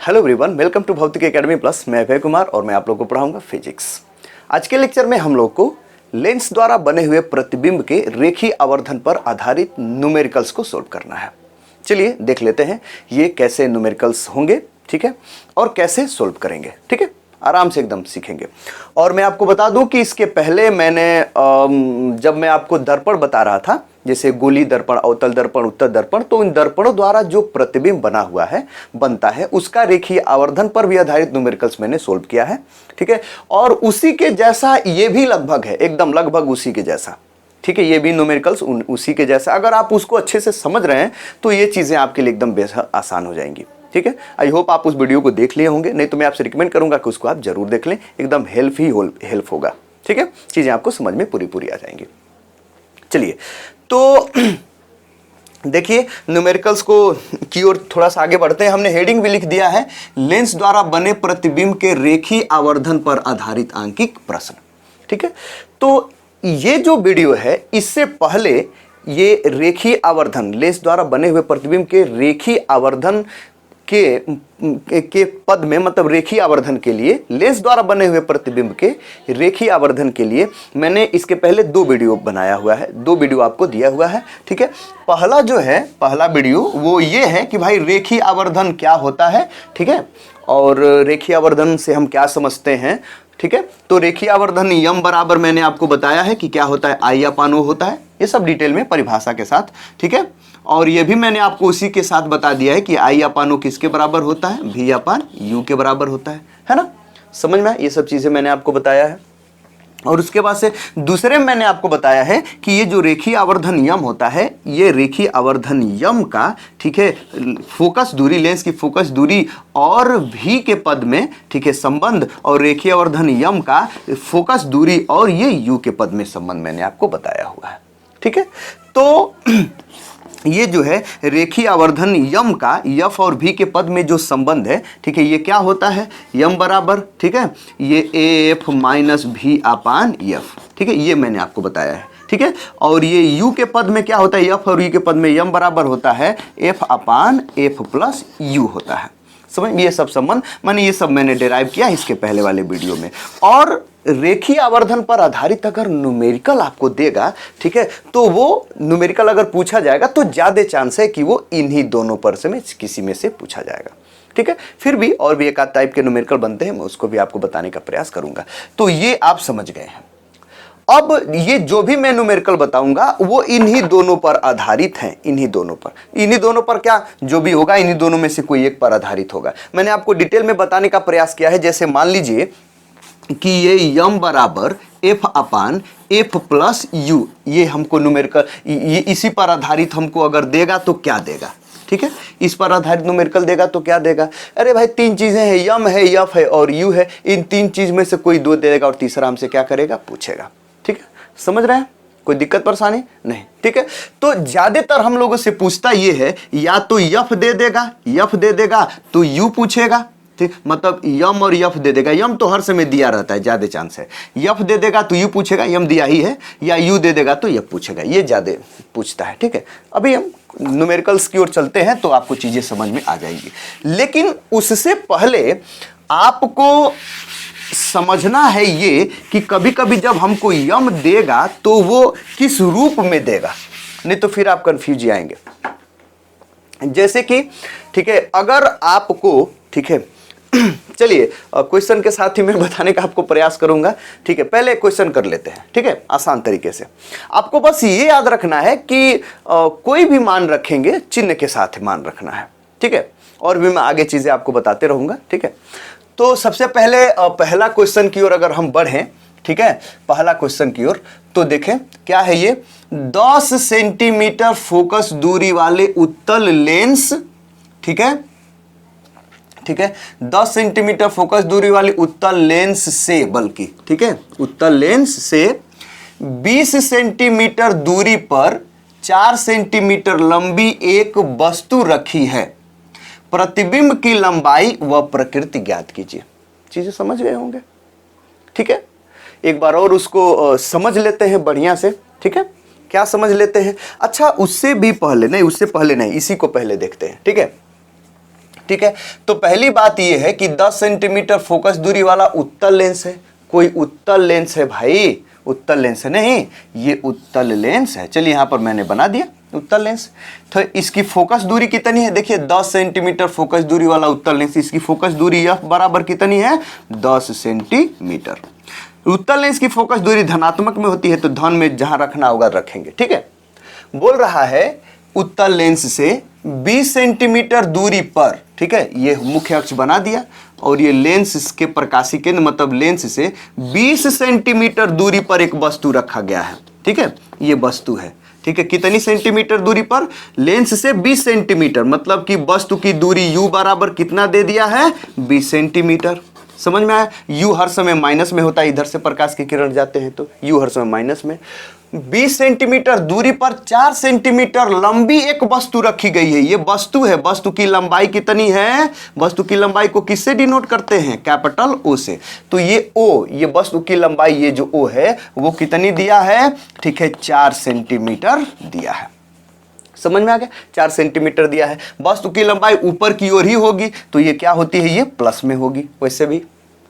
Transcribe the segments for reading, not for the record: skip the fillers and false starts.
Hello everyone, welcome to भौतिक academy plus. मैं अभय कुमार और मैं आप लोगों को पढ़ाऊंगा फिजिक्स। आज के लेक्चर में हम लोग को लेंस द्वारा बने हुए प्रतिबिंब के रेखीय आवर्धन पर आधारित न्यूमेरिकल्स को सोल्व करना है। चलिए देख लेते हैं ये कैसे न्यूमेरिकल्स होंगे, ठीक है, और कैसे सोल्व करेंगे, ठीक है। आराम से एकदम सीखेंगे। और मैं आपको बता दूं कि इसके पहले मैंने जब मैं आपको दर्पण बता रहा था, जैसे गोली दर्पण, अवतल दर्पण, उत्तल दर्पण, तो इन दर्पणों द्वारा जो प्रतिबिंब बनता है उसका रेखीय आवर्धन पर भी आधारित न्यूमेरिकल्स मैंने सोल्व किया है, ठीक है। और उसी के जैसा ये भी लगभग है, एकदम लगभग उसी के जैसा, ठीक है। ये भी न्यूमेरिकल्स उसी के जैसा। अगर आप उसको अच्छे से समझ रहे हैं तो ये चीज़ें आपके लिए एकदम बेहद आसान हो जाएंगी, ठीक है। आई होप आप उस वीडियो को देख लिए होंगे, नहीं तो मैं आपसे रिकमेंड करूंगा कि उसको आप जरूर देख लें, एकदम हेल्प होगा, ठीक है। चीज़ें आपको समझ में पूरी आ जाएंगी। चलिए तो देखिए न्यूमेरिकल्स को की ओर थोड़ा सा आगे बढ़ते हैं। हमने हेडिंग भी लिख दिया है, लेंस द्वारा बने प्रतिबिंब के रेखीय आवर्धन पर आधारित आंकिक प्रश्न, ठीक है। तो ये जो वीडियो है, इससे पहले ये रेखीय आवर्धन, लेंस द्वारा बने हुए प्रतिबिंब के रेखीय आवर्धन के पद में, मतलब रेखीय आवर्धन के लिए, लेंस द्वारा बने हुए प्रतिबिंब के रेखीय आवर्धन के लिए मैंने इसके पहले 2 वीडियो बनाया हुआ है, 2 वीडियो आपको दिया हुआ है, ठीक है। पहला वीडियो वो ये है कि भाई रेखीय आवर्धन क्या होता है, ठीक है, और रेखीय आवर्धन से हम क्या समझते हैं, ठीक है। तो रेखीय आवर्धन यम बराबर मैंने आपको बताया है कि क्या होता है, आई अपान ओ होता है, ये सब डिटेल में परिभाषा के साथ, ठीक है। और ये भी मैंने आपको उसी के साथ बता दिया है कि आई अपान ओ किसके बराबर होता है, भी अपान यू के बराबर होता है ना। समझ में, ये सब चीजें मैंने आपको बताया है। और उसके बाद से दूसरे में मैंने आपको बताया है कि ये जो रेखीय आवर्धन यम होता है, ये रेखीय आवर्धन यम का, ठीक है, फोकस दूरी, लेंस की फोकस दूरी और भी के पद में, ठीक है, संबंध, और रेखीय आवर्धन यम का फोकस दूरी और ये यू के पद में संबंध मैंने आपको बताया हुआ है, ठीक है। तो ये जो है रेखीय आवर्धन यम का यफ और भी के पद में जो संबंध है, ठीक है, ये क्या होता है, यम बराबर, ठीक है, ये एफ माइनस भी अपान यफ, ठीक है, ये मैंने आपको बताया है, ठीक है। और ये यू के पद में क्या होता है, यफ और यू के पद में यम बराबर होता है F upon F plus you होता है। समझ, ये सब संबंध ये सब मैंने डिराइव किया इसके पहले वाले वीडियो में। और रेखीय आवर्धन पर आधारित अगर न्यूमेरिकल आपको देगा, ठीक है, तो वो न्यूमेरिकल अगर पूछा जाएगा तो ज्यादा चांस है कि वो इन्हीं दोनों पर से में किसी में से पूछा जाएगा, ठीक है। फिर भी और भी एक आध टाइप के न्यूमेरिकल बनते हैं, मैं उसको भी आपको बताने का प्रयास करूंगा। तो ये आप समझ गए हैं। अब ये जो भी मैं न्यूमेरिकल बताऊंगा वो इन्हीं दोनों पर आधारित हैं, इन्हीं दोनों पर क्या जो भी होगा, इन्हीं दोनों में से कोई एक पर आधारित होगा। मैंने आपको डिटेल में बताने का प्रयास किया है। जैसे मान लीजिए कि ये यम बराबर F upon F plus you, ये हमको न्यूमेरिकल, ये इसी पर आधारित हमको अगर देगा तो क्या देगा, ठीक है, इस पर आधारित न्यूमेरिकल देगा तो क्या देगा। अरे भाई 3 चीजें हैं, यम है, यफ है और यू है, इन 3 चीज में से कोई 2 देगा और तीसरा हमसे क्या करेगा, पूछेगा, ठीक है। समझ रहे हैं, कोई दिक्कत परेशानी नहीं, ठीक है। तो ज्यादातर हम लोगों से पूछता ये है, या तो यफ दे देगा तो यू पूछेगा, ठीक, मतलब यम और यफ दे देगा, यम तो हर समय दिया रहता है, ज्यादा चांस है। यफ दे देगा तो यू पूछेगा, यम दिया ही है, या यू दे देगा तो यफ पूछेगा, ये ज्यादा पूछता है, ठीक है। अभी हम न्यूमेरिकल्स की ओर चलते हैं तो आपको चीजें समझ में आ जाएंगी। लेकिन उससे पहले आपको समझना है ये कि कभी कभी जब हमको यम देगा तो वो किस रूप में देगा, नहीं तो फिर आप कंफ्यूज आएंगे। जैसे कि, ठीक है, अगर आपको, ठीक है, चलिए क्वेश्चन के साथ ही मैं बताने का आपको प्रयास करूंगा, ठीक है। पहले क्वेश्चन कर लेते हैं, ठीक है, आसान तरीके से। आपको बस ये याद रखना है कि कोई भी मान रखेंगे चिन्ह के साथ मान रखना है, ठीक है। और भी मैं आगे चीजें आपको बताते रहूंगा, ठीक है। तो सबसे पहले पहला क्वेश्चन की ओर अगर हम बढ़ें, ठीक है, पहला क्वेश्चन की ओर, तो देखें क्या है ये, 10 सेंटीमीटर फोकस दूरी वाले उत्तल लेंस, ठीक है, 10 सेंटीमीटर फोकस दूरी वाली उत्तल लेंस से, बल्कि, ठीक है, उत्तल लेंस से 20 सेंटीमीटर दूरी पर 4 सेंटीमीटर लंबी एक वस्तु रखी है। प्रतिबिंब की लंबाई व प्रकृति ज्ञात कीजिए। चीजें समझ गए होंगे, ठीक है। एक बार और उसको समझ लेते हैं बढ़िया से, ठीक है। क्या समझ लेते हैं, अच्छा उससे पहले नहीं, इसी को पहले देखते हैं, ठीक है। ठीक है। तो पहली बात यह है कि 10 सेंटीमीटर फोकस दूरी वाला उत्तल लेंस है। कोई उत्तल लेंस है भाई, उत्तल लेंस है नहीं, ये उत्तल लेंस है। चलिए यहां पर मैंने बना दिया उत्तल लेंस। तो इसकी फोकस दूरी कितनी है, देखिए 10 सेंटीमीटर फोकस दूरी वाला उत्तल लेंस, इसकी फोकस दूरी F बराबर कितनी है, 10 सेंटीमीटर। उत्तल लेंस की फोकस दूरी धनात्मक में होती है, तो धन में जहां रखना होगा रखेंगे, ठीक है। बोल रहा है उत्तल लेंस से 20 सेंटीमीटर दूरी पर, ठीक है, ये मुख्य अक्ष बना दिया, और ये लेंस के प्रकाशी केंद्र मतलब लेंस से 20 सेंटीमीटर दूरी पर एक वस्तु रखा गया है, ठीक है, ये वस्तु है, ठीक है। कितनी सेंटीमीटर दूरी पर, लेंस से 20 सेंटीमीटर, मतलब कि वस्तु की दूरी u बराबर कितना दे दिया है, 20 सेंटीमीटर। समझ में आया। u हर समय माइनस में होता है, इधर से प्रकाश की किरण जाते हैं तो u हर समय माइनस में। 20 सेंटीमीटर दूरी पर 4 सेंटीमीटर लंबी एक वस्तु रखी गई है। ये वस्तु है, वस्तु की लंबाई कितनी है, वस्तु की लंबाई को किससे डिनोट करते हैं, कैपिटल O से। तो ये O, ये वस्तु की लंबाई, ये जो O है वो कितनी दिया है, ठीक है, 4 सेंटीमीटर दिया है। समझ में आ गया, 4 सेंटीमीटर दिया है। वस्तु की लंबाई ऊपर की ओर ही होगी, तो ये क्या होती है, ये प्लस में होगी, वैसे भी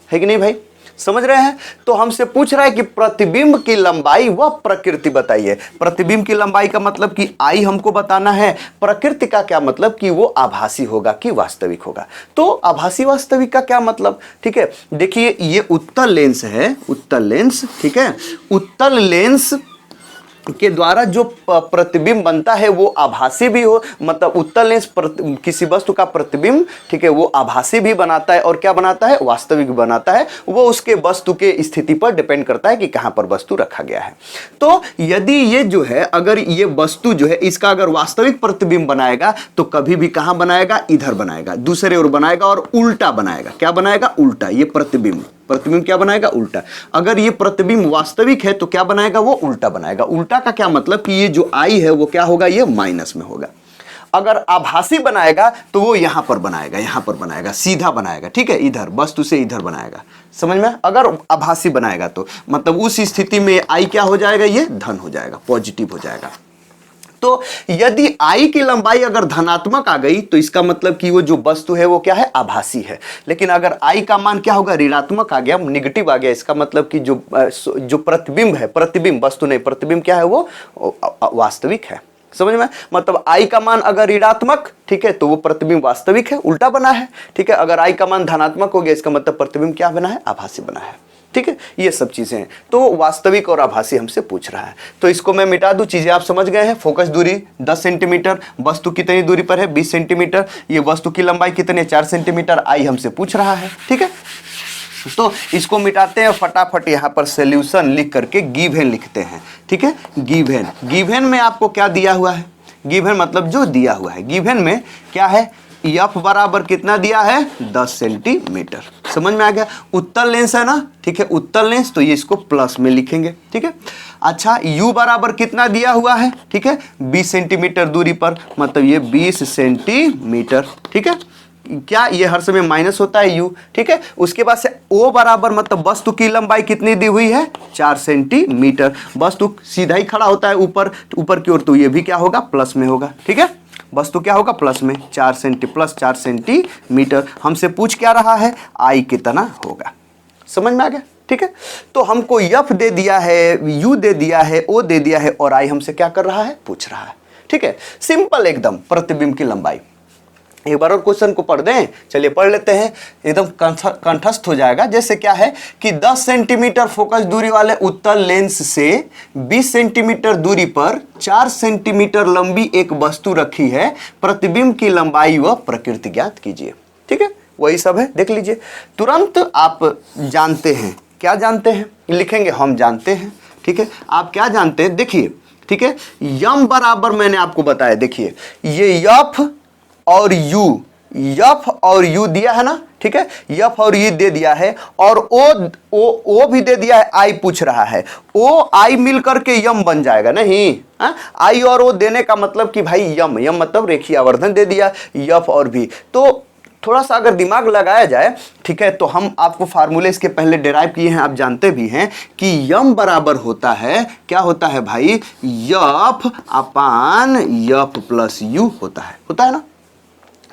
है कि नहीं भाई, समझ रहे हैं। तो हमसे पूछ रहा है कि प्रतिबिंब की लंबाई व प्रकृति बताइए। प्रतिबिंब की लंबाई का मतलब कि आई हमको बताना है, प्रकृति का क्या मतलब कि वो आभासी होगा कि वास्तविक होगा। तो आभासी वास्तविक का क्या मतलब, ठीक है, देखिए ये उत्तल लेंस है, उत्तल लेंस, ठीक है, उत्तल लेंस के द्वारा जो प्रतिबिंब बनता है वो आभासी भी हो, मतलब उत्तल लेंस किसी वस्तु का प्रतिबिंब, ठीक है, वो आभासी भी बनाता है और क्या बनाता है, वास्तविक बनाता है। वो उसके वस्तु के स्थिति पर डिपेंड करता है कि कहां पर वस्तु रखा गया है। तो यदि ये जो है, अगर ये वस्तु जो है इसका अगर वास्तविक प्रतिबिंब बनाएगा तो कभी भी कहां बनाएगा, इधर बनाएगा, दूसरे ओर बनाएगा और उल्टा बनाएगा। क्या बनाएगा, उल्टा। ये प्रतिबिंब, प्रतिबिंब क्या बनाएगा, उल्टा। अगर ये प्रतिबिंब वास्तविक है तो क्या बनाएगा, वो उल्टा बनाएगा। उल्टा का क्या मतलब कि ये जो आई है वो क्या होगा, ये माइनस में होगा। अगर आभासी बनाएगा तो वो यहां पर बनाएगा, यहां पर बनाएगा, सीधा बनाएगा, ठीक है, इधर वस्तु से इधर बनाएगा। समझ में। अगर आभासी बनाएगा तो मतलब उस स्थिति में आई क्या हो जाएगा, ये धन हो जाएगा, पॉजिटिव हो जाएगा। तो यदि I की लंबाई अगर धनात्मक आ गई तो इसका मतलब कि वो जो वस्तु है वो क्या है, आभासी है। लेकिन अगर I का मान क्या होगा, ऋणात्मक आ गया, नेगेटिव आ गया, इसका मतलब कि जो प्रतिबिंब है, प्रतिबिंब वस्तु नहीं, प्रतिबिंब क्या है, वो वास्तविक है। समझ में। मतलब I का मान अगर ऋणात्मक, ठीक है, तो वो प्रतिबिंब वास्तविक है, उल्टा बना है, ठीक है। अगर I का मान धनात्मक हो गया, इसका मतलब प्रतिबिंब क्या बना है, आभासी बना है, ठीक है। ये सब चीजें हैं। तो वास्तविक और आभासी हमसे पूछ रहा है, तो इसको मैं मिटा दूं, चीजें आप समझ गए हैं। फोकस दूरी 10 सेंटीमीटर, वस्तु कितनी दूरी पर है, 20 सेंटीमीटर, ये वस्तु की लंबाई कितनी है, 4 सेंटीमीटर, आई हमसे पूछ रहा है, ठीक है। तो इसको मिटाते हैं फटाफट, यहां पर सॉल्यूशन लिख करके गिवन लिखते हैं, ठीक है। गिवन, गिवन में आपको क्या दिया हुआ है, गिवन मतलब जो दिया हुआ है, गिवन में क्या है, F बराबर कितना दिया है, 10 सेंटीमीटर। समझ में आ गया। उत्तल लेंस है ना, ठीक है, उत्तल लेंस, तो ये इसको प्लस में लिखेंगे, ठीक है। अच्छा, U बराबर कितना दिया हुआ है, ठीक है, 20 सेंटीमीटर दूरी पर, मतलब ये 20 सेंटीमीटर, ठीक है। क्या ये हर समय माइनस होता है U, ठीक है। उसके बाद से O बराबर मतलब वस्तु की लंबाई कितनी दी हुई है, 4 सेंटीमीटर। वस्तु सीधा ही खड़ा होता है ऊपर की ओर, तो ये भी क्या होगा, प्लस में होगा, ठीक है। वस्तु क्या होगा, प्लस में, 4 सेंटीमीटर। हमसे पूछ क्या रहा है, आई कितना होगा। समझ में आ गया, ठीक है। तो हमको F दे दिया है, U दे दिया है, O दे दिया है, और आई हमसे क्या कर रहा है, पूछ रहा है, ठीक है। सिंपल एकदम, प्रतिबिंब की लंबाई। एक बार और क्वेश्चन को पढ़ दें, चलिए पढ़ लेते हैं, एकदम कंठस्थ हो जाएगा। जैसे क्या है कि 10 सेंटीमीटर फोकस दूरी वाले उत्तल लेंस से 20 सेंटीमीटर दूरी पर 4 सेंटीमीटर लंबी एक वस्तु रखी है, प्रतिबिंब की लंबाई व प्रकृति ज्ञात कीजिए, ठीक है। वही सब है, देख लीजिए। तुरंत आप जानते हैं, क्या जानते हैं, लिखेंगे हम जानते हैं, ठीक है। आप क्या जानते हैं, देखिए, ठीक है, यम बराबर मैंने आपको बताया, देखिए ये F और U दिया है ना, ठीक है, F और U दे दिया है, और O भी दे दिया है, I पूछ रहा है, I मिल करके यम बन जाएगा नहीं, I और O देने का मतलब कि भाई यम मतलब रेखीय आवर्धन दे दिया, F और V। तो थोड़ा सा अगर दिमाग लगाया जाए, ठीक है, तो हम आपको फार्मूले इसके पहले डिराइव किए हैं, आप जानते भी हैं कि यम बराबर होता है, क्या होता है भाई, F/F + U होता है ना।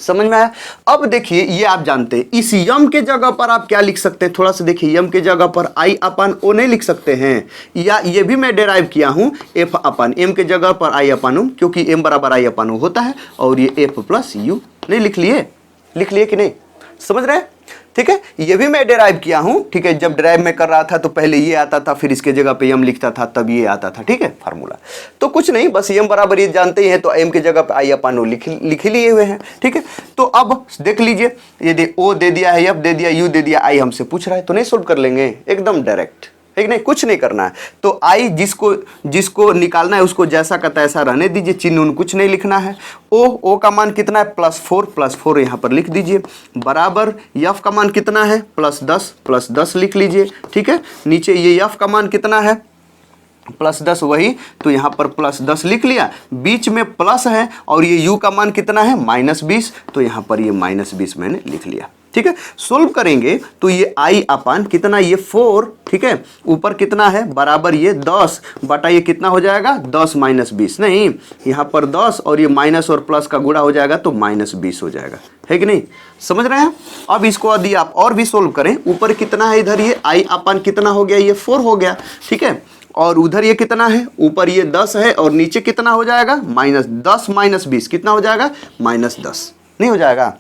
समझ में आया। अब देखिए ये आप जानते हैं, इस यम के जगह पर आप क्या लिख सकते हैं, थोड़ा सा देखिए, यम के जगह पर आई अपन ओ नहीं लिख सकते हैं, या ये भी मैं डेराइव किया हूं एफ अपन एम के जगह पर आई अपन ओ, क्योंकि एम बराबर आई अपन ओ होता है, और ये एफ प्लस यू नहीं लिख लिए कि नहीं, समझ रहे हैं। ठीक है, ये भी मैं डेराइव किया हूं। ठीक है, जब डेराइव में कर रहा था तो पहले ये आता था, फिर इसके जगह पे एम लिखता था, तब ये आता था। ठीक है, फार्मूला तो कुछ नहीं, बस एम बराबर ये जानते ही हैं, तो एम के जगह पे आई अपन ओ लिख लिए हुए हैं। ठीक है, तो अब देख लीजिए, ये ओ दे दिया है, एफ दे दिया, यू दे दिया, आई हमसे पूछ रहा है, तो नहीं सोल्व कर लेंगे, एकदम डायरेक्ट है कि नहीं, कुछ नहीं करना है। तो आई जिसको निकालना है उसको जैसा का तैसा रहने दीजिए, चिन्ह उन कुछ नहीं लिखना है। ओ का मान कितना है, +4 यहाँ पर लिख दीजिए, बराबर यफ का मान कितना है, +10 लिख लीजिए। ठीक है, नीचे ये यफ का मान कितना है, +10 वही, तो यहाँ पर +10 लिख लिया, बीच में प्लस है, और ये u का मान कितना है, -20, तो यहाँ पर ये -20 मैंने लिख लिया। ठीक है, सोल्व करेंगे तो ये आई अपान कितना, ये 4, ठीक है, ऊपर कितना है, बराबर ये 10 बटा ये कितना हो जाएगा, 10 - 20, नहीं यहाँ पर 10 और ये माइनस और प्लस का गुणा हो जाएगा तो -20 हो जाएगा, है कि नहीं, समझ रहे हैं। अब इसको यदि आप और भी सोल्व करें, ऊपर कितना है, इधर ये आई अपान कितना हो गया, ये 4 हो गया। ठीक है, और उधर ये कितना है, ऊपर ये 10 है, और नीचे कितना हो जाएगा, -10 - 20 कितना हो जाएगा, -10 नहीं हो जाएगा,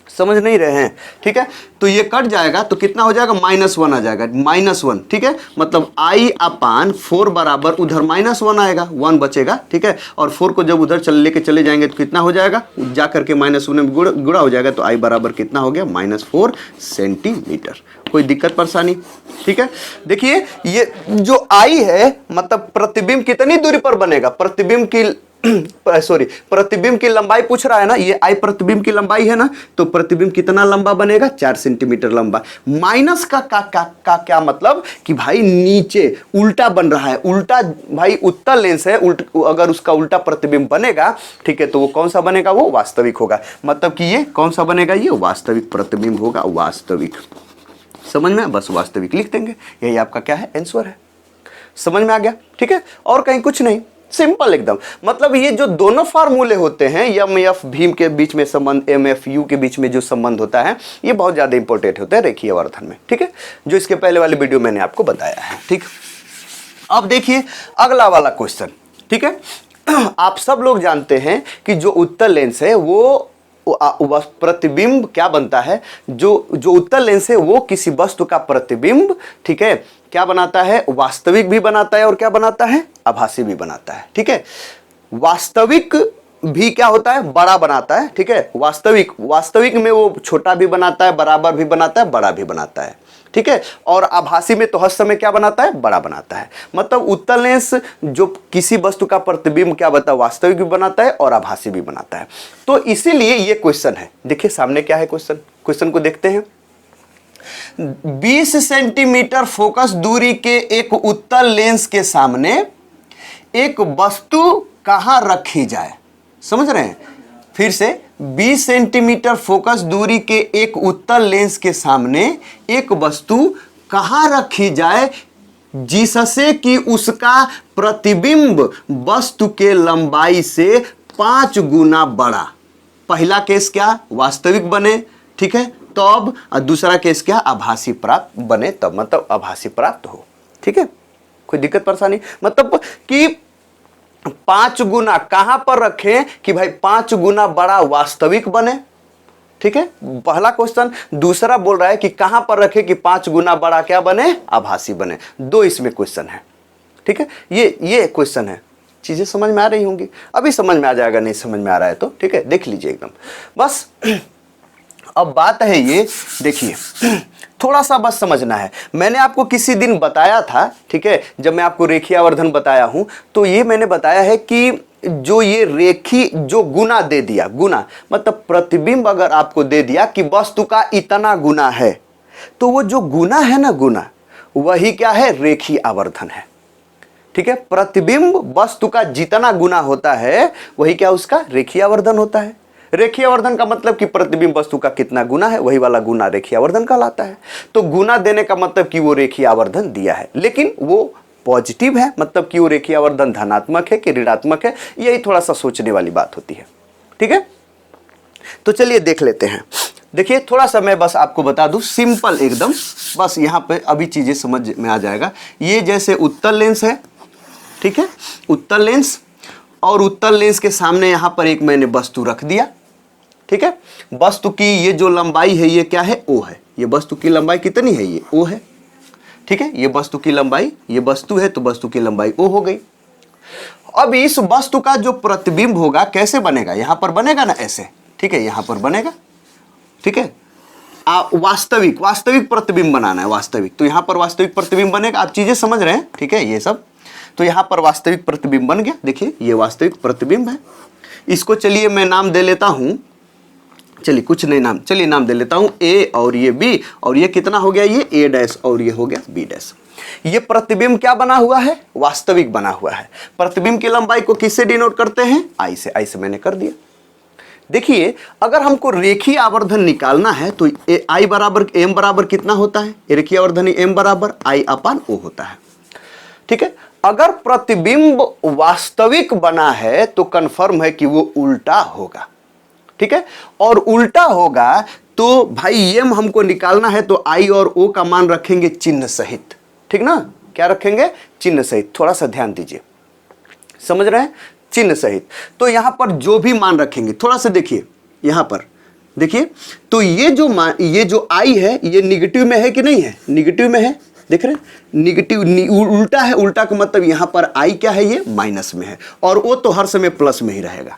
समझ नहीं रहे हैं। ठीक है, तो ये कट जाएगा तो कितना हो जाएगा, -1 आ जाएगा, -1। ठीक है, मतलब आई अपान 4 बराबर उधर -1 आएगा, 1 बचेगा। ठीक है, और 4 को जब उधर लेके चले जाएंगे तो कितना हो जाएगा, जा करके -1 में गुणा हो जाएगा, तो आई बराबर कितना हो गया, -4 सेंटीमीटर। कोई दिक्कत परेशानी। ठीक है, देखिए ये जो आई है, मतलब प्रतिबिंब कितनी दूरी पर बनेगा, प्रतिबिंब की लंबाई पूछ रहा है ना, ये आई प्रतिबिंब की लंबाई है ना, तो प्रतिबिंब कितना लंबा बनेगा, 4 सेंटीमीटर लंबा। माइनस का क्या मतलब कि भाई नीचे उल्टा बन रहा है, उल्टा भाई उत्तल लेंस है, अगर उसका उल्टा प्रतिबिंब बनेगा, ठीक है, तो वो कौन सा बनेगा, वो वास्तविक होगा। मतलब कि ये कौन सा बनेगा, ये वास्तविक प्रतिबिंब होगा, वास्तविक। समझ में, बस वास्तविक लिख देंगे, यही आपका क्या है, आंसर है। समझ में आ गया। ठीक है, और कहीं कुछ नहीं, सिंपल एकदम। मतलब ये जो दोनों फार्मूले होते हैं, यम एफ भीम के बीच में संबंध, एम एफ यू के बीच में जो संबंध होता है, ये बहुत ज्यादा इंपॉर्टेंट होता है रेखीय आवर्धन में। ठीक है, जो इसके पहले वाले वीडियो मैंने आपको बताया है। ठीक, अब देखिए अगला वाला क्वेश्चन। ठीक है, आप सब लोग जानते हैं कि जो उत्तल लेंस है वो प्रतिबिंब क्या बनता है, जो उत्तल लेंस है वो किसी वस्तु का प्रतिबिंब, ठीक है, क्या बनाता है, वास्तविक भी बनाता है, और क्या बनाता है, आभासी भी बनाता है। ठीक है, वास्तविक भी क्या होता है, बड़ा बनाता है। ठीक है, वास्तविक में वो छोटा भी बनाता है, बराबर भी बनाता है, बड़ा भी बनाता है। ठीक है, और आभासी में तो हर समय क्या बनाता है, बड़ा बनाता है। मतलब उत्तल लेंस जो किसी वस्तु का प्रतिबिंब क्या बताता है, वास्तविक भी बनाता है और आभासी भी बनाता है। तो इसीलिए ये क्वेश्चन है, देखिए सामने क्या है क्वेश्चन को देखते हैं। 20 सेंटीमीटर फोकस दूरी के एक उत्तल लेंस के सामने एक वस्तु कहां रखी जाए। समझ रहे हैं, फिर से 20 सेंटीमीटर फोकस दूरी के एक उत्तल लेंस के सामने एक वस्तु कहां रखी जाए जिससे कि उसका प्रतिबिंब वस्तु के लंबाई से 5 गुना बड़ा। पहला केस क्या, वास्तविक बने, ठीक है, तब, और दूसरा केस क्या, आभासी प्राप्त बने तब, मतलब आभासी प्राप्त हो। ठीक है, कोई दिक्कत परेशानी, मतलब कि 5 गुना कहां पर रखें कि भाई 5 गुना बड़ा वास्तविक बने। ठीक है, पहला क्वेश्चन। दूसरा बोल रहा है कि कहां पर रखें कि 5 गुना बड़ा क्या बने, आभासी बने। दो इसमें क्वेश्चन है। ठीक है, ये क्वेश्चन है। चीजें समझ में आ रही होंगी, अभी समझ में आ जाएगा, नहीं समझ में आ रहा है तो ठीक है, देख लीजिए एकदम बस। अब बात है ये, देखिए थोड़ा सा बस समझना है। मैंने आपको किसी दिन बताया था, ठीक है, जब मैं आपको रेखीय आवर्धन बताया हूं, तो ये मैंने बताया है कि जो ये रेखी जो गुना दे दिया, गुना मतलब प्रतिबिंब अगर आपको दे दिया कि वस्तु का इतना गुना है, तो वो जो गुना है ना, गुना वही क्या है, रेखीय आवर्धन है। ठीक है, प्रतिबिंब वस्तु का जितना गुना होता है वही क्या, उसका रेखीय आवर्धन होता है। रेखीय आवर्धन का मतलब कि प्रतिबिंब वस्तु का कितना गुना है, वही वाला गुना रेखीय आवर्धन कहलाता है। तो गुना देने का मतलब कि वो रेखीय आवर्धन दिया है, लेकिन वो पॉजिटिव है, मतलब कि वो रेखीय आवर्धन धनात्मक है कि ऋणात्मक है, यही थोड़ा सा सोचने वाली बात होती है। ठीक है, तो चलिए देख लेते हैं। देखिए थोड़ा सा मैं बस आपको बता दूं, सिंपल एकदम, बस यहाँ पे अभी चीजें समझ में आ जाएगा। ये जैसे उत्तल लेंस है, ठीक है, उत्तल लेंस, और उत्तल लेंस के सामने यहाँ पर एक मैंने वस्तु रख दिया, ठीक है। वस्तु की ये जो लंबाई है ये क्या है, ओ है। ये वस्तु की लंबाई कितनी है, ये ओ है, ठीक है। ये वस्तु की लंबाई, ये वस्तु है तो वस्तु की लंबाई ओ हो गई। अब इस वस्तु का जो प्रतिबिंब होगा कैसे बनेगा, यहां पर बनेगा ना ऐसे, ठीक है, यहां पर बनेगा, ठीक है। वास्तविक प्रतिबिंब बनाना है, वास्तविक, तो यहां पर वास्तविक प्रतिबिंब बनेगा। आप चीजें समझ रहे हैं, ठीक है, ये सब। तो यहां पर वास्तविक प्रतिबिंब बन गया। देखिए ये वास्तविक प्रतिबिंब है। इसको चलिए मैं नाम दे लेता हूं, चलिए कुछ नहीं नाम, चलिए नाम दे लेता हूं ए, और ये बी, और ये कितना हो गया, ये ए डैश, और ये हो गया बी डैश। ये प्रतिबिंब क्या बना हुआ है, वास्तविक बना हुआ है। प्रतिबिंब की लंबाई को किससे डिनोट करते हैं, आई से। आई से मैंने कर दिया। देखिए अगर हमको रेखीय आवर्धन निकालना है तो आई बराबर एम बराबर कितना होता है, रेखीय आवर्धन एम बराबर आई अपान ओ होता है, ठीक है। अगर प्रतिबिंब वास्तविक बना है तो कंफर्म है कि वो उल्टा होगा, ठीक है। और उल्टा होगा तो भाई एम हमको निकालना है तो आई और ओ का मान रखेंगे चिन्ह सहित, ठीक ना। क्या रखेंगे, चिन्ह सहित। थोड़ा सा ध्यान दीजिए, समझ रहे हैं, चिन्ह सहित। तो यहां पर जो भी मान रखेंगे, थोड़ा सा देखिए यहां पर, देखिए तो ये जो मान, ये जो आई है ये निगेटिव में है कि नहीं है, निगेटिव में है, देख रहे हैं, निगेटिव उल्टा है। उल्टा का मतलब यहां पर आई क्या है, ये माइनस में है, और वो तो हर समय प्लस में ही रहेगा।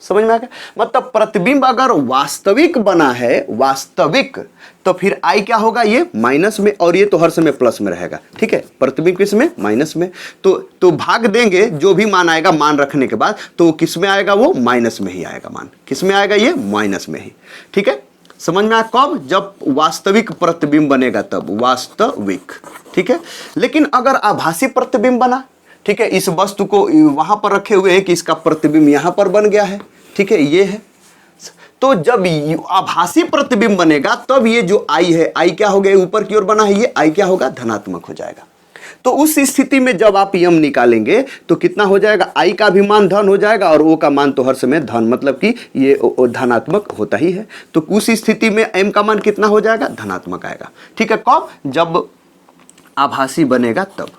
समझ में आ गया, मतलब प्रतिबिंब अगर वास्तविक बना है, वास्तविक, तो फिर आई क्या होगा, ये माइनस में, और ये तो हर समय प्लस में रहेगा, ठीक है। प्रतिबिंब किस में, माइनस में। तो भाग देंगे जो भी मान आएगा, मान रखने के बाद, तो किस में आएगा, वो माइनस में ही आएगा मान। किस में आएगा, ये माइनस में ही, ठीक है। समझ में आया, कब, जब वास्तविक प्रतिबिंब बनेगा तब, वास्तविक, ठीक है। लेकिन अगर आभासी प्रतिबिंब बना, ठीक है, इस वस्तु को वहां पर रखे हुए हैं कि इसका प्रतिबिंब यहां पर बन गया है, ठीक है, ये है। तो जब आभासी प्रतिबिंब बनेगा तब ये जो आई है, आई क्या हो गया, ऊपर की ओर बना है, ये आई क्या होगा, धनात्मक हो जाएगा। तो उस स्थिति में जब आप यम निकालेंगे तो कितना हो जाएगा, आई का भी मान धन हो जाएगा और ओ का मान तो हर समय धन, मतलब कि ये धनात्मक होता ही है। तो उस स्थिति में एम का मान कितना हो जाएगा, धनात्मक आएगा, ठीक है। कब, जब आभासी बनेगा तब,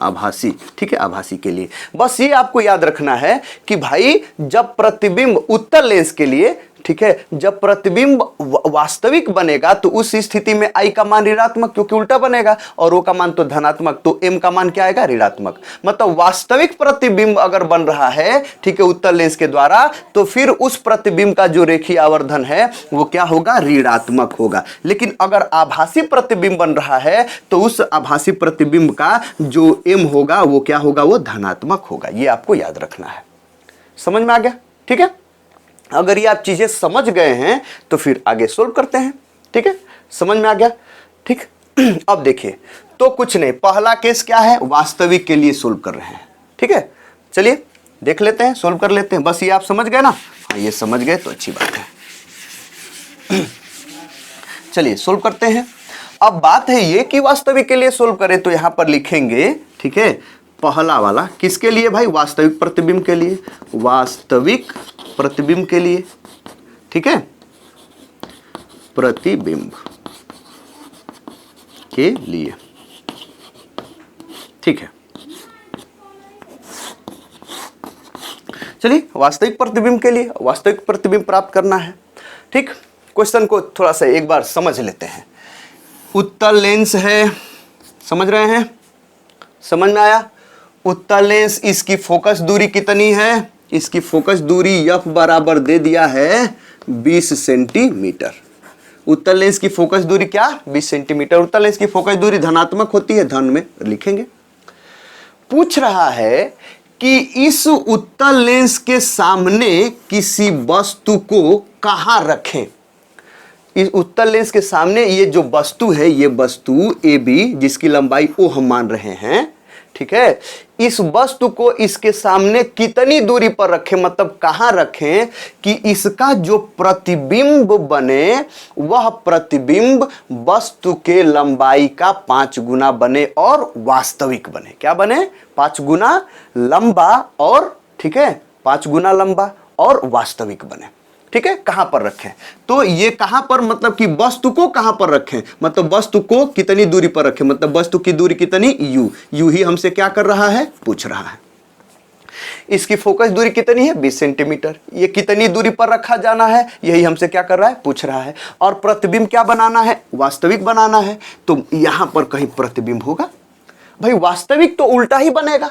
आभासी, ठीक है, आभासी के लिए। बस ये आपको याद रखना है कि भाई जब प्रतिबिंब उत्तल लेंस के लिए, ठीक है, जब प्रतिबिंब वास्तविक बनेगा तो उस स्थिति में आई का मान ऋणात्मक, क्योंकि उल्टा बनेगा, और ओ का मान तो धनात्मक, तो एम का मान क्या आएगा, ऋणात्मक। मतलब वास्तविक प्रतिबिंब अगर बन रहा है, ठीक है, उत्तल लेंस के द्वारा, तो फिर उस प्रतिबिंब का जो रेखीय आवर्धन है वो क्या होगा, ऋणात्मक होगा। लेकिन अगर आभासी प्रतिबिंब बन रहा है तो उस आभासी प्रतिबिंब का जो एम होगा वो क्या होगा, वो धनात्मक होगा। ये आपको याद रखना है। समझ में आ गया, ठीक है। अगर ये आप चीजें समझ गए हैं तो फिर आगे सोल्व करते हैं, ठीक है, समझ में आ गया, ठीक। अब देखिए, तो कुछ नहीं, पहला केस क्या है, वास्तविक के लिए सोल्व कर रहे हैं, ठीक है। चलिए देख लेते हैं, सोल्व कर लेते हैं। बस ये आप समझ गए ना, हाँ ये समझ गए तो अच्छी बात है। चलिए सोल्व करते हैं। अब बात है ये कि वास्तविक के लिए सोल्व करें तो यहां पर लिखेंगे, ठीक है, पहला वाला किसके लिए भाई, वास्तविक प्रतिबिंब के लिए, वास्तविक प्रतिबिंब के लिए, ठीक है, प्रतिबिंब के लिए, ठीक है। चलिए वास्तविक प्रतिबिंब के लिए वास्तविक प्रतिबिंब प्राप्त करना है, ठीक। क्वेश्चन को थोड़ा सा एक बार समझ लेते हैं। उत्तल लेंस है, समझ रहे हैं, समझ में आया। उत्तल लेंस, इसकी फोकस दूरी कितनी है, इसकी फोकस दूरी एफ बराबर दे दिया है 20 सेंटीमीटर। उत्तल लेंस की फोकस दूरी क्या, 20 सेंटीमीटर। उत्तल लेंस की फोकस दूरी धनात्मक होती है, धन में लिखेंगे। पूछ रहा है कि इस उत्तल लेंस के सामने किसी वस्तु को कहां रखें। इस उत्तल लेंस के सामने ये जो वस्तु है, ये वस्तु ए बी, जिसकी लंबाई ओ हम मान रहे हैं, ठीक है, इस वस्तु को इसके सामने कितनी दूरी पर रखें, मतलब कहां रखें कि इसका जो प्रतिबिंब बने वह प्रतिबिंब वस्तु के लंबाई का 5 गुना बने और वास्तविक बने। क्या बने, 5 गुना लंबा और, ठीक है, 5 गुना लंबा और वास्तविक बने। ठीक है, कहां पर रखें। तो ये कहां पर मतलब कि वस्तु को कहां पर रखें, मतलब वस्तु को कितनी दूरी पर रखें, मतलब वस्तु की दूरी कितनी, यू। यू ही हमसे क्या कर रहा है, पूछ रहा है। इसकी फोकस दूरी कितनी है, 20 सेंटीमीटर। ये कितनी दूरी पर रखा जाना है, यही हमसे क्या कर रहा है, पूछ रहा है। और प्रतिबिंब क्या बनाना है, वास्तविक बनाना है। तो यहां पर कहीं प्रतिबिंब होगा भाई, वास्तविक तो उल्टा ही बनेगा।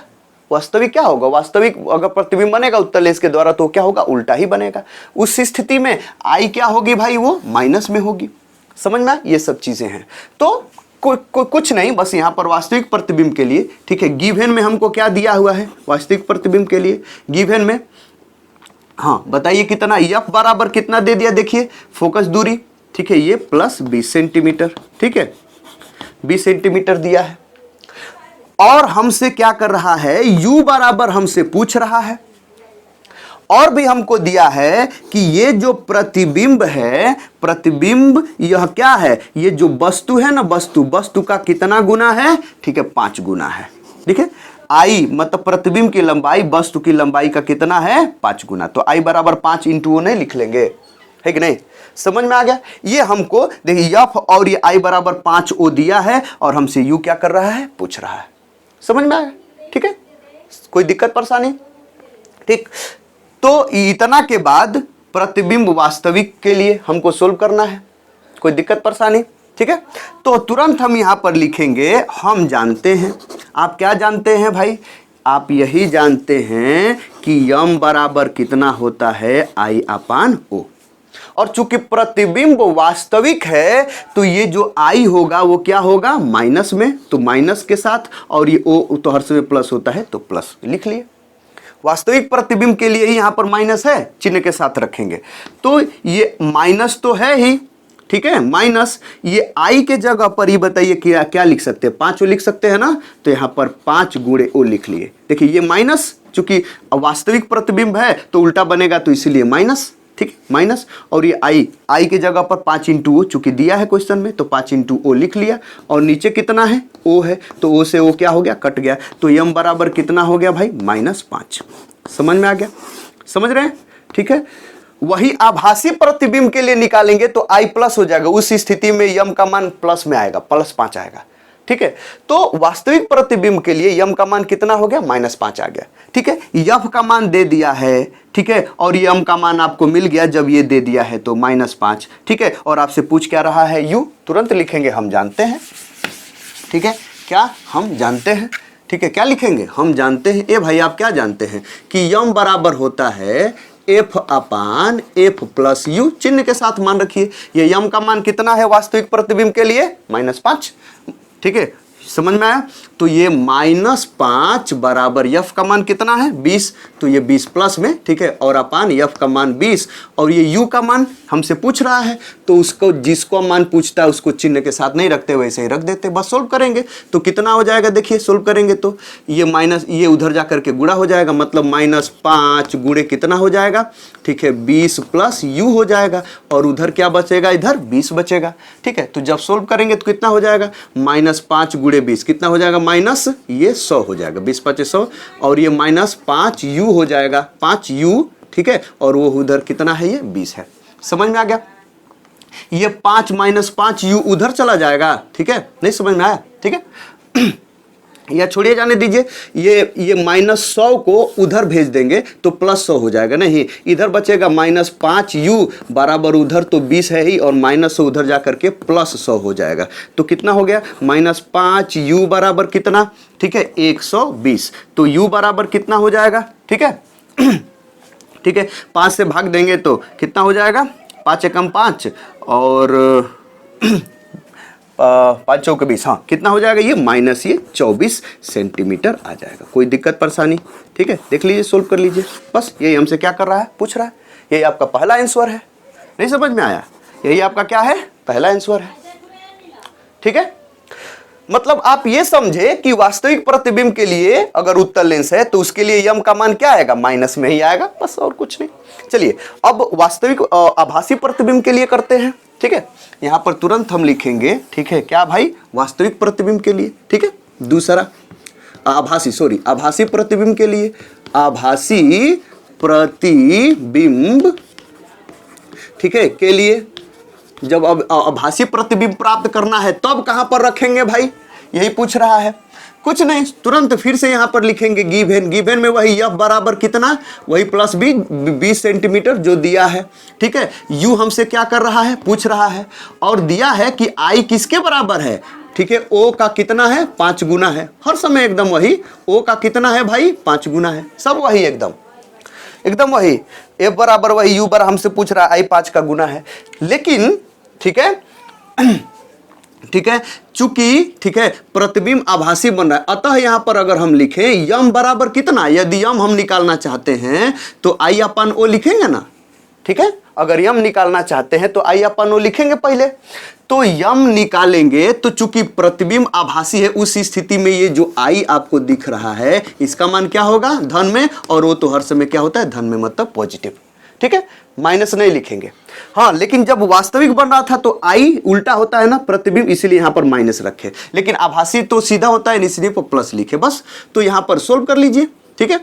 वास्तविक क्या होगा, वास्तविक अगर प्रतिबिंब बनेगा उत्तल लेंस के द्वारा तो क्या होगा, उल्टा ही बनेगा। उस स्थिति में आई क्या होगी भाई, वो माइनस में होगी। समझ में, ये सब चीजें हैं। तो कुछ नहीं, बस यहां पर वास्तविक प्रतिबिंब के लिए, ठीक है, गिवन में हमको क्या दिया हुआ है, वास्तविक प्रतिबिंब के लिए गिवन में, हाँ बताइए कितना, एफ बराबर कितना दे दिया, देखिए फोकस दूरी, ठीक है, ये प्लस 20 सेंटीमीटर, ठीक है, 20 सेंटीमीटर दिया है। और हमसे क्या कर रहा है, u बराबर हमसे पूछ रहा है। और भी हमको दिया है कि ये जो प्रतिबिंब है, प्रतिबिंब यह क्या है, ये जो वस्तु है ना, वस्तु का कितना गुना है, ठीक है, 5 गुना है। ठीक है, आई मतलब प्रतिबिंब की लंबाई वस्तु की लंबाई का कितना है, 5 गुना। तो आई बराबर 5 इंटू नहीं लिख लेंगे, है कि नहीं, समझ में आ गया। ये हमको देखिए एफ और ये आई बराबर 5 ओ दिया है और हमसे यू क्या कर रहा है, पूछ रहा है। समझ में आया, ठीक है, कोई दिक्कत परेशानी, ठीक। तो इतना के बाद प्रतिबिंब वास्तविक के लिए हमको सोल्व करना है, कोई दिक्कत परेशानी, ठीक है। तो तुरंत हम यहां पर लिखेंगे, हम जानते हैं, आप क्या जानते हैं भाई, आप यही जानते हैं कि यम बराबर कितना होता है, आई अपान ओ। और चूंकि प्रतिबिंब वास्तविक है तो ये जो आई होगा वो क्या होगा, माइनस में, तो माइनस के साथ, और ये ओ तो हर समय प्लस होता है तो प्लस लिख लिए। वास्तविक प्रतिबिंब के लिए ही यहां पर माइनस है, चिन्ह के साथ रखेंगे। तो ये माइनस तो है ही, ठीक है, माइनस, ये आई के जगह पर ही बताइए क्या क्या लिख सकते हैं, 5 लिख सकते हैं ना, तो यहां पर 5 गुणे ओ लिख लिए। देखिए ये माइनस, चूंकि वास्तविक प्रतिबिंब है तो उल्टा बनेगा, तो इसीलिए माइनस, ठीक है, माइनस। और ये आई के जगह पर 5 इंटू ओ चूंकि दिया है क्वेश्चन में, तो 5 इंटू ओ लिख लिया। और नीचे कितना है, ओ है, तो ओ से ओ क्या हो गया, कट गया। तो यम बराबर कितना हो गया भाई, -5। समझ में आ गया, समझ रहे हैं, ठीक है। वही आभासी प्रतिबिंब के लिए निकालेंगे तो आई प्लस हो जाएगा, उस स्थिति में यम का मान प्लस में आएगा, +5 आएगा, ठीक है। तो वास्तविक प्रतिबिंब के लिए यम का मान कितना हो गया, -5 आ गया, ठीक है। यफ का मान दे दिया है, ठीक है, और यम का मान आपको मिल गया जब ये दे दिया है तो -5, ठीक है। और आपसे पूछ क्या रहा है, यू, तुरंत लिखेंगे हम जानते हैं, ठीक है, क्या हम जानते हैं, ठीक है, क्या लिखेंगे, हम जानते हैं। ए भाई आप क्या जानते हैं कि यम बराबर होता है F upon F plus you, चिन्ह के साथ मान रखिए। ये यम का मान कितना है वास्तविक प्रतिबिंब के लिए, -5, ठीक है, समझ में आया। तो ये -5 बराबर यफ का मान कितना है, 20, तो ये 20 प्लस में, ठीक है, और अपान यफ का मान 20, और ये यू का मान हमसे पूछ रहा है, तो उसको जिसको मान पूछता है उसको चिन्ह के साथ नहीं रखते, वैसे ही रख देते, बस सोल्व करेंगे तो कितना हो जाएगा, देखिए सोल्व करेंगे तो ये माइनस, ये उधर जा करके गुणा हो जाएगा, मतलब -5 गुणे कितना हो जाएगा, ठीक है, 20 प्लस यू हो जाएगा, और उधर क्या बचेगा, इधर 20 बचेगा, ठीक है। तो जब सोल्व करेंगे तो कितना हो जाएगा, -5 गुणे 20 कितना हो जाएगा, माइनस ये 100 हो जाएगा, 20 × 5 = 100, और ये -5 यू हो जाएगा, 5 यू, ठीक है, और वो उधर कितना है, ये 20 है। समझ में आ गया, ये 5 - 5 यू उधर चला जाएगा, ठीक है, नहीं समझ में आया, ठीक है। या छोड़िए जाने दीजिए, ये -100 को उधर भेज देंगे तो +100 हो जाएगा, नहीं इधर बचेगा -5 यू बराबर उधर तो 20 है ही, और -100 उधर जा करके +100 हो जाएगा, तो कितना हो गया, -5 यू बराबर कितना, ठीक है, 120, तो यू बराबर कितना हो जाएगा, ठीक है, ठीक है, 5 से भाग देंगे तो कितना हो जाएगा, 5 × 5 और 5 × 4 = 20, हाँ कितना हो जाएगा, ये माइनस ये 24 सेंटीमीटर आ जाएगा। कोई दिक्कत परेशानी, ठीक है, देख लीजिए, सोल्व कर लीजिए, बस यही हमसे क्या कर रहा है, पूछ रहा है। यही आपका पहला आंसर है, नहीं समझ में आया, यही आपका क्या है, पहला आंसर है, ठीक है। मतलब आप ये समझे कि वास्तविक प्रतिबिंब के लिए अगर उत्तल लेंस है तो उसके लिए यम का मान क्या आएगा, माइनस में ही आएगा, बस और कुछ नहीं। चलिए अब वास्तविक आभासी प्रतिबिंब के लिए करते हैं, ठीक है। यहां पर तुरंत हम लिखेंगे, ठीक है, क्या भाई, वास्तविक प्रतिबिंब के लिए, ठीक है। दूसरा आभासी प्रतिबिंब के लिए, आभासी प्रतिबिंब ठीक है, के लिए जब अब आभासी प्रतिबिंब प्राप्त करना है तब कहां पर रखेंगे भाई, यही पूछ रहा है। कुछ नहीं, तुरंत फिर से यहां पर लिखेंगे गिवन। गिवन में वही एफ बराबर कितना, वही प्लस बी 20 सेंटीमीटर जो दिया है। ठीक है, यू हमसे क्या कर रहा है, पूछ रहा है, और दिया है कि आई किसके बराबर है। ठीक है, ओ का कितना है, 5 गुना है, हर समय एकदम वही। ओ का कितना है भाई, 5 गुना है, सब वही एकदम वही। एफ बराबर वही, यू बराबर हमसे पूछ रहा है, आई 5 का गुना है। लेकिन ठीक है चूंकि ठीक है प्रतिबिंब आभासी बन रहा है, अतः यहां पर अगर हम लिखें यम बराबर कितना, यदि यम हम निकालना चाहते हैं तो आई अपन ओ लिखेंगे ना। ठीक है, अगर यम निकालना चाहते हैं तो आई अपन ओ लिखेंगे पहले। तो यम निकालेंगे तो चूंकि प्रतिबिंब आभासी है, उस स्थिति में ये जो आई आपको दिख रहा है इसका मान क्या होगा, धन में, और वो तो हर समय क्या होता है, धन में, मतलब पॉजिटिव। ठीक है, माइनस नहीं लिखेंगे। हाँ, लेकिन जब वास्तविक बन रहा था तो आई उल्टा होता है ना प्रतिबिंब, इसीलिए यहां पर माइनस रखे। लेकिन आभासी तो सीधा होता है, इसलिए प्लस लिखे बस। तो यहां पर सोल्व कर लीजिए। ठीक है,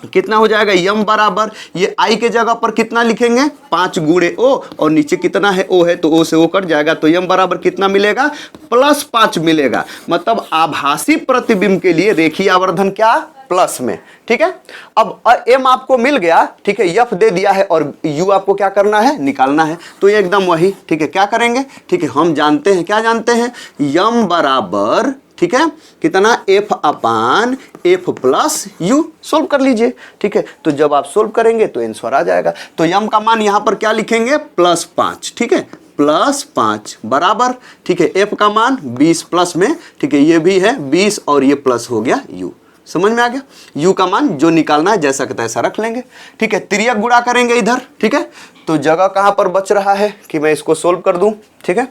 कितना हो जाएगा, यम बराबर ये आई के जगह पर कितना लिखेंगे, 5 गुणे ओ, और नीचे कितना है, ओ है, तो ओ से ओ कट जाएगा, तो यम बराबर कितना मिलेगा, +5 मिलेगा। मतलब आभासी प्रतिबिंब के लिए रेखीय आवर्धन क्या, प्लस में। ठीक है, अब एम आपको मिल गया। ठीक है, एफ दे दिया है और यू आपको क्या करना है, निकालना है। तो ये एकदम वही। ठीक है, क्या करेंगे, ठीक है, हम जानते हैं, क्या जानते हैं, यम बराबर ठीक है कितना, F upon F plus you. Solve कर लीजिए। ठीक है, तो जब आप सोल्व करेंगे तो आंसर आ जाएगा। तो यम का मान यहां पर क्या लिखेंगे, +5। ठीक है, +5 बराबर, ठीक है, एफ का मान 20 प्लस में, ठीक है, ये भी है 20 और ये प्लस हो गया यू। समझ में आ गया, यू का मान जो निकालना है जैसा कहता है ऐसा रख लेंगे। ठीक है, तिर्यक गुणा करेंगे इधर। ठीक है, तो जगह कहां पर बच रहा है कि मैं इसको सोल्व कर दूं। ठीक है,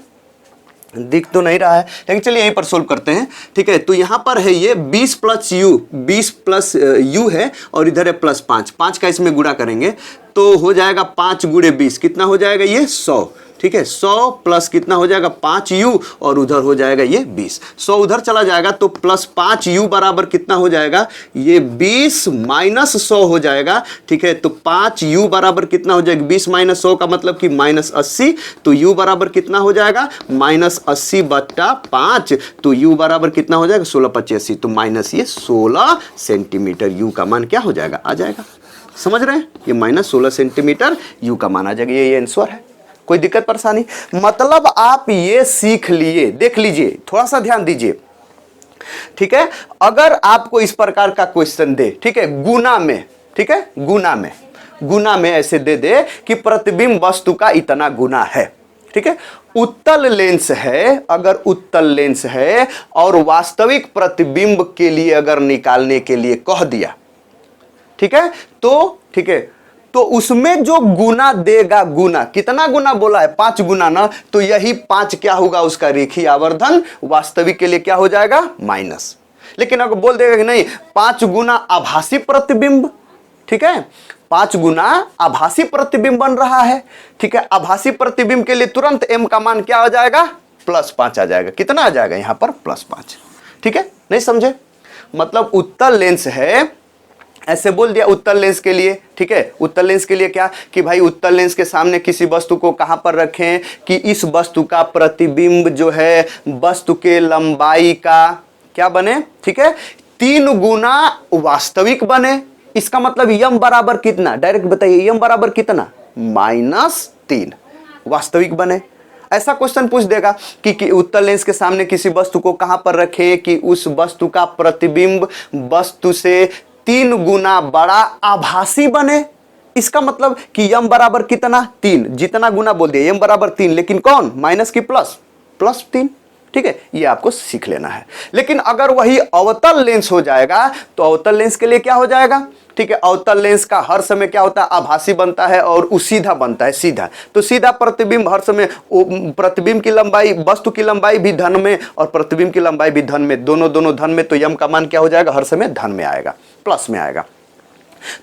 दिख तो नहीं रहा है, लेकिन चलिए यहीं पर सोल्व करते हैं। ठीक है, तो यहां पर है ये 20 प्लस यू, 20 प्लस यू है, और इधर है +5, 5 का इसमें गुणा करेंगे तो हो जाएगा 5 गुणे 20, कितना हो जाएगा ये 100। ठीक है, 100 प्लस कितना हो जाएगा, 5 यू, और उधर हो जाएगा ये 20। 100 उधर चला जाएगा तो +5 यू बराबर कितना हो जाएगा, ये 20 माइनस 100 हो जाएगा। ठीक है, तो 5 यू बराबर कितना हो जाएगा, 20 माइनस 100 का मतलब कि -80। तो यू बराबर कितना हो जाएगा, -80 बट्टा 5, तो यू बराबर कितना हो जाएगा, 16×5 तो माइनस ये 16 सेंटीमीटर। यू का मान क्या हो जाएगा, आ जाएगा। समझ रहे हैं, ये -16 सेंटीमीटर यू का मान आ जाएगा। ये आंसर है, कोई दिक्कत परेशानी। मतलब आप ये सीख लिए, देख लीजिए, थोड़ा सा ध्यान दीजिए। ठीक है, अगर आपको इस प्रकार का क्वेश्चन दे, ठीक है, गुना में, ठीक है, गुना में ऐसे दे दे कि प्रतिबिंब वस्तु का इतना गुना है। ठीक है, उत्तल लेंस है, अगर उत्तल लेंस है और वास्तविक प्रतिबिंब के लिए अगर निकालने के लिए कह दिया, ठीक है, तो ठीक है, तो उसमें जो गुना देगा, गुना कितना गुना बोला है, 5 गुना ना, तो यही 5 क्या होगा, उसका रेखीय आवर्धन वास्तविक के लिए क्या हो जाएगा, माइनस। लेकिन अगर बोल देगा कि नहीं 5 गुना आभासी प्रतिबिंब, ठीक है, 5 गुना आभासी प्रतिबिंब बन रहा है। ठीक है, आभासी प्रतिबिंब के लिए तुरंत एम का मान क्या आ जाएगा, +5 आ जाएगा। कितना आ जाएगा यहां पर, +5। ठीक है, नहीं समझे, मतलब उत्तल लेंस है, ऐसे बोल दिया उत्तल लेंस के लिए। ठीक है, उत्तल लेंस के लिए क्या कि भाई उत्तल लेंस के सामने किसी वस्तु को कहां पर रखें कि इस वस्तु का प्रतिबिंब जो है वस्तु के लंबाई का क्या बने, ठीक है, 3 गुना वास्तविक बने। इसका मतलब यम बराबर कितना, डायरेक्ट बताइए, यम बराबर कितना, -3 वास्तविक बने। ऐसा क्वेश्चन पूछ देगा कि उत्तल लेंस के सामने किसी वस्तु को कहां पर रखें कि उस वस्तु का प्रतिबिंब वस्तु से 3 गुना बड़ा आभासी बने। इसका मतलब कि यम बराबर कितना, 3, जितना गुना बोल दिया, यम बराबर 3, लेकिन कौन, माइनस की प्लस, +3। ठीक है, ये आपको सीख लेना है। लेकिन अगर वही अवतल लेंस हो जाएगा तो अवतल लेंस के लिए क्या हो जाएगा, ठीक है, अवतल लेंस का हर समय क्या होता है, आभासी बनता है और सीधा बनता है, सीधा। तो सीधा प्रतिबिंब हर समय, प्रतिबिंब की लंबाई, वस्तु की लंबाई भी धन में और प्रतिबिंब की लंबाई भी धन में, दोनों धन में, तो यम का मान क्या हो जाएगा, हर समय धन में आएगा, प्लस में आएगा।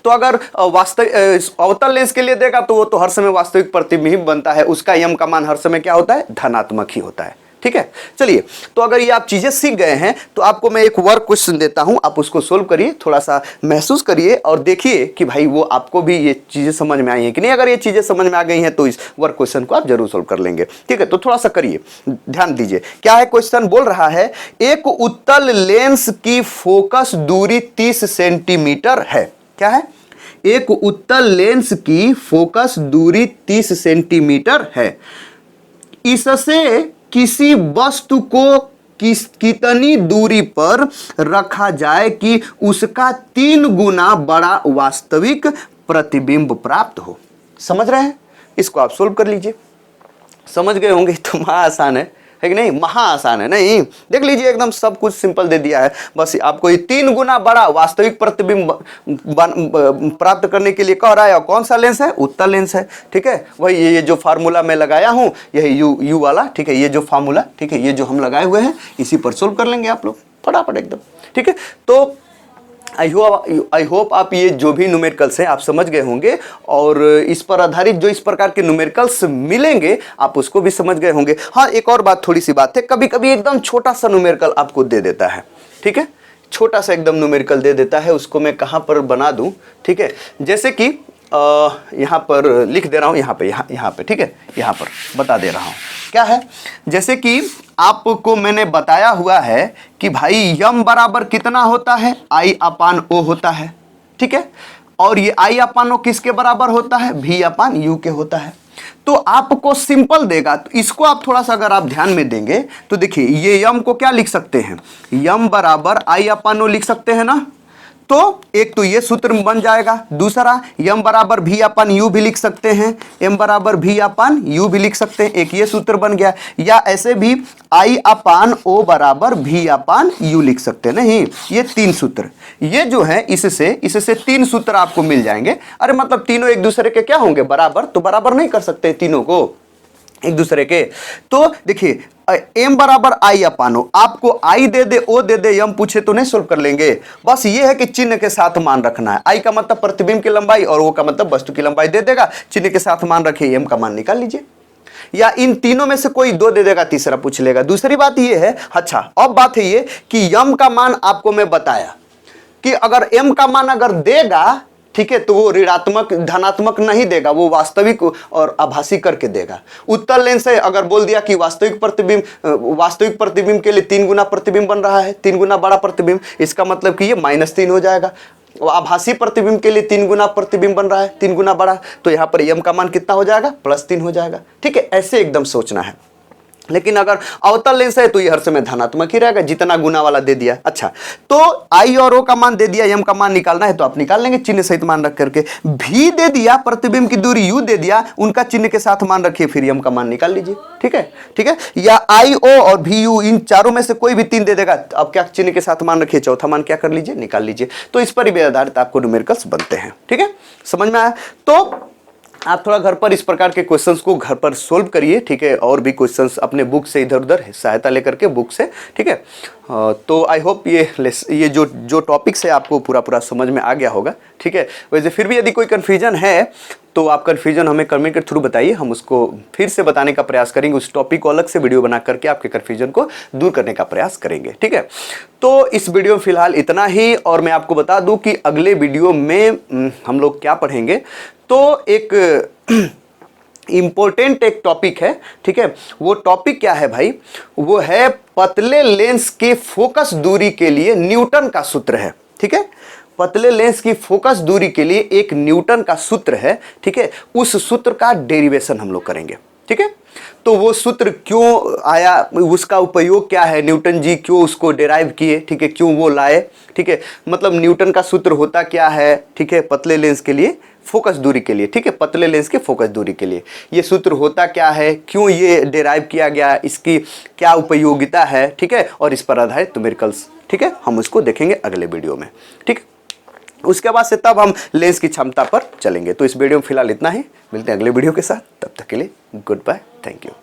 तो अगर वास्तविक अवतल लेंस के लिए देगा तो वो तो हर समय वास्तविक प्रतिबिंब बनता है, उसका यम का मान हर समय क्या होता है, धनात्मक ही होता है। ठीक है। चलिए, तो अगर ये आप चीजें सीख गए हैं तो आपको मैं एक वर्क क्वेश्चन देता हूं, आप उसको सोल्व करिए, थोड़ा सा महसूस करिए और देखिए कि भाई वो आपको भी ये चीजें समझ में आई हैं कि नहीं। अगर ये चीजें समझ में आ गई हैं तो इस वर्क क्वेश्चन को आप जरूर सोल्व कर लेंगे, ठीक है। तो थोड़ा सा करिए, ध्यान दीजिए क्या है क्वेश्चन। बोल रहा है एक उत्तल लेंस की फोकस दूरी 30 सेंटीमीटर है। क्या है? एक उत्तल लेंस की फोकस दूरी 30 सेंटीमीटर है। इससे किसी वस्तु को कितनी दूरी पर रखा जाए कि उसका 3 गुना बड़ा वास्तविक प्रतिबिंब प्राप्त हो। समझ रहे हैं? इसको आप सोल्व कर लीजिए। समझ गए होंगे तो महा आसान है कि नहीं? महा आसान है नहीं? देख लीजिए, एकदम सब कुछ सिंपल दे दिया है। बस आपको ये 3 गुना बड़ा वास्तविक प्रतिबिंब प्राप्त करने के लिए कह रहा है। और कौन सा लेंस है? उत्तल लेंस है, ठीक है। वही ये जो फार्मूला मैं लगाया हूं, यही यू वाला, ठीक है। ये जो फार्मूला, ठीक है, ये जो हम लगाए हुए हैं, इसी पर सोल्व कर लेंगे आप लोग फटाफट एकदम, ठीक है। तो आई होप आप ये जो भी न्यूमेरिकल्स हैं आप समझ गए होंगे और इस पर आधारित जो इस प्रकार के न्यूमेरिकल्स मिलेंगे आप उसको भी समझ गए होंगे। हाँ, एक और बात, थोड़ी सी बात है, कभी कभी एकदम छोटा सा न्यूमेरिकल आपको दे देता है, ठीक है। छोटा सा एकदम न्यूमेरिकल दे देता है, उसको मैं कहाँ पर बना दूं, ठीक है। जैसे कि यहाँ पर लिख दे रहा हूँ, यहाँ पे, ठीक है, यहाँ पर बता दे रहा हूँ। क्या है? जैसे कि आपको मैंने बताया हुआ है कि भाई यम बराबर कितना होता है? आई अपान ओ होता है, ठीक है। और ये आई अपान ओ किसके बराबर होता है? भी अपान यू के होता है। तो आपको सिंपल देगा, तो इसको आप थोड़ा सा अगर आप ध्यान में देंगे तो देखिए, ये यम को क्या लिख सकते हैं? यम बराबर आई अपान ओ लिख सकते हैं ना। तो एक तो ये सूत्र बन जाएगा। दूसरा, यम बराबर भी अपन यू भी लिख सकते हैं, एम बराबर भी अपन यू भी लिख सकते हैं, एक ये सूत्र बन गया। या ऐसे भी आई अपान ओ बराबर भी अपान यू लिख सकते हैं। नहीं, ये 3 सूत्र, ये जो है इससे 3 सूत्र आपको मिल जाएंगे। अरे मतलब तीनों एक दूसरे के क्या होंगे? बराबर। तो बराबर नहीं कर सकते तीनों को एक दूसरे के। तो देखिए, एम बराबर आई अपान ओ, आपको आई दे दे, ओ दे दे, यम पूछे तो नहीं सोल्व कर लेंगे। बस ये है कि चिन्ह के साथ मान रखना है। आई का मतलब प्रतिबिंब की लंबाई और ओ का मतलब वस्तु की लंबाई दे देगा, चिन्ह के साथ मान रखिए, एम का मान निकाल लीजिए। या इन तीनों में से कोई 2 दे देगा, तीसरा पूछ लेगा। दूसरी बात ये है, अच्छा अब बात है ये कि यम का मान आपको मैं बताया कि अगर एम का मान अगर देगा, ठीक है, तो वो ऋणात्मक धनात्मक नहीं देगा, वो वास्तविक और आभासी करके देगा। उत्तल लेंस है, अगर बोल दिया कि वास्तविक प्रतिबिंब के लिए 3 गुना प्रतिबिंब बन रहा है, 3 गुना बड़ा प्रतिबिंब, इसका मतलब कि ये -3 हो जाएगा। आभासी प्रतिबिंब के लिए 3 गुना प्रतिबिंब बन रहा है, 3 गुना बड़ा, तो यहां पर यम का मान कितना हो जाएगा? +3 हो जाएगा, ठीक है। ऐसे एकदम सोचना है। लेकिन अगर अवतल लेंस है तो ये हर समय धनात्मक ही रहेगा, जितना गुना वाला दे दिया। अच्छा, तो आई और ओ का मान दे दिया, एम का मान निकालना है तो आप निकाल लेंगे चिन्ह सहित मान रख करके। भी दे दिया, प्रतिबिंब की दूरी यू दे दिया, उनका चिन्ह के साथ मान रखिए, फिर एम का मान निकाल लीजिए, ठीक है, ठीक है। या आई ओ और भी यू, इन चारों में से कोई भी 3 दे देगा, अब क्या चिन्ह के साथ मान रखिए, चौथा मान क्या कर लीजिए? निकाल लीजिए। तो इस पर भी आधारित आपको न्यूमेरिकल्स बनते हैं, ठीक है। समझ में आया? तो आप थोड़ा घर पर इस प्रकार के क्वेश्चंस को घर पर सोल्व करिए, ठीक है। और भी क्वेश्चंस अपने बुक से इधर उधर सहायता लेकर के बुक से, ठीक है। तो आई होप ये जो टॉपिक्स है आपको पूरा समझ में आ गया होगा, ठीक है। वैसे फिर भी यदि कोई कन्फ्यूजन है तो आप कन्फ्यूजन हमें कमेंट के थ्रू बताइए, हम उसको फिर से बताने का प्रयास करेंगे। उस टॉपिक को अलग से वीडियो बना करके आपके कन्फ्यूजन को दूर करने का प्रयास करेंगे, ठीक है। तो इस वीडियो में फिलहाल इतना ही, और मैं आपको बता दूं कि अगले वीडियो में हम लोग क्या पढ़ेंगे। तो एक इंपॉर्टेंट एक टॉपिक है, ठीक है। वो टॉपिक क्या है भाई? वो है पतले लेंस के फोकस दूरी के लिए न्यूटन का सूत्र है, ठीक है। पतले लेंस की फोकस दूरी के लिए एक न्यूटन का सूत्र है, ठीक है। उस सूत्र का डेरिवेशन हम लोग करेंगे, ठीक है। तो वो सूत्र क्यों आया, उसका उपयोग क्या है, न्यूटन जी क्यों उसको डेराइव किए, ठीक है, क्यों वो लाए, ठीक है। मतलब न्यूटन का सूत्र होता क्या है, ठीक है, पतले लेंस के लिए फोकस दूरी के लिए, ठीक है, पतले लेंस के फोकस दूरी के लिए ये सूत्र होता क्या है, क्यों ये डेराइव किया गया, इसकी क्या उपयोगिता है, ठीक है। और इस पर आधारित न्यूमेरिकल्स, ठीक है, हम उसको देखेंगे अगले वीडियो में, ठीक है। उसके बाद से तब हम लेंस की क्षमता पर चलेंगे। तो इस वीडियो में फिलहाल इतना ही, मिलते हैं अगले वीडियो के साथ, तब तक के लिए गुड बाय, थैंक यू।